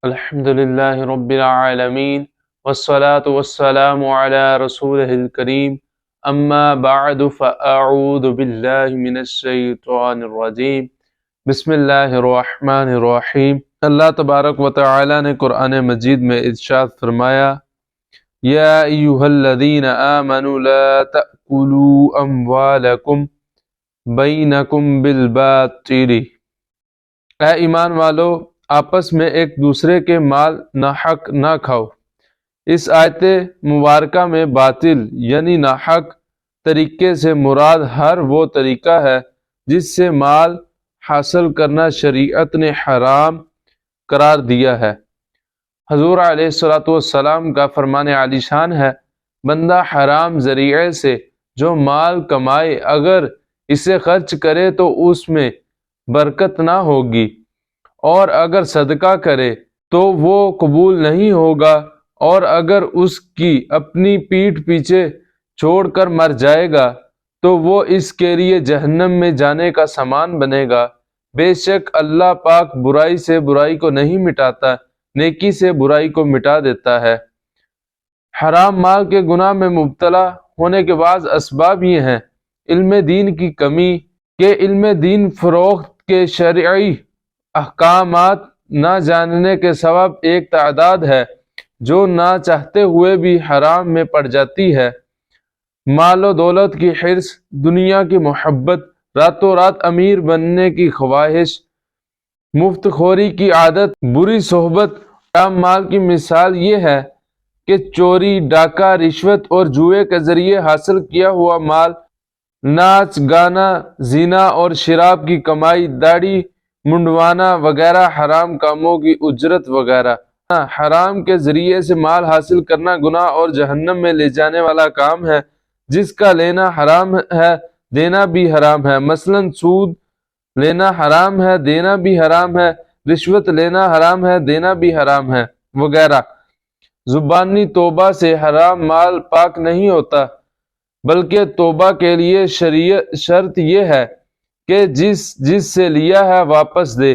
الحمد لله رب العالمين والصلاة والسلام على رسوله الكريم أما بعد فأعوذ بالله من الشيطان الرجيم بسم اللہ الرحمن الرحیم۔ اللہ تبارک و تعالی نے قرآن مجید میں ارشاد فرمایا، یا ایہا الذین آمنوا لا تأکلوا اموالکم بینکم بالباطل، اے ایمان والو آپس میں ایک دوسرے کے مال ناحق نہ کھاؤ۔ اس آیت مبارکہ میں باطل یعنی ناحق طریقے سے مراد ہر وہ طریقہ ہے جس سے مال حاصل کرنا شریعت نے حرام قرار دیا ہے۔ حضور علیہ السلام کا فرمان عالی شان ہے، بندہ حرام ذریعے سے جو مال کمائے اگر اسے خرچ کرے تو اس میں برکت نہ ہوگی، اور اگر صدقہ کرے تو وہ قبول نہیں ہوگا، اور اگر اس کی اپنی پیٹھ پیچھے چھوڑ کر مر جائے گا تو وہ اس کے لیے جہنم میں جانے کا سامان بنے گا۔ بے شک اللہ پاک برائی سے برائی کو نہیں مٹاتا، نیکی سے برائی کو مٹا دیتا ہے۔ حرام مال کے گناہ میں مبتلا ہونے کے بعض اسباب یہ ہیں: علم دین کی کمی، کہ علم دین فروخت کے شرعی احکامات نہ جاننے کے سبب ایک تعداد ہے جو نہ چاہتے ہوئے بھی حرام میں پڑ جاتی ہے۔ مال و دولت کی حرص، دنیا کی محبت، راتوں رات امیر بننے کی خواہش، مفت خوری کی عادت، بری صحبت۔ حرام مال کی مثال یہ ہے کہ چوری، ڈاکہ، رشوت اور جوئے کے ذریعے حاصل کیا ہوا مال، ناچ گانا، زنا اور شراب کی کمائی، داڑھی منڈوانا وغیرہ، حرام کاموں کی اجرت وغیرہ۔ حرام کے ذریعے سے مال حاصل کرنا گناہ اور جہنم میں لے جانے والا کام ہے، جس کا لینا حرام ہے دینا بھی حرام ہے۔ مثلا سود لینا حرام ہے دینا بھی حرام ہے، رشوت لینا حرام ہے دینا بھی حرام ہے وغیرہ۔ زبانی توبہ سے حرام مال پاک نہیں ہوتا، بلکہ توبہ کے لیے شرط یہ ہے کہ جس سے لیا ہے واپس دے،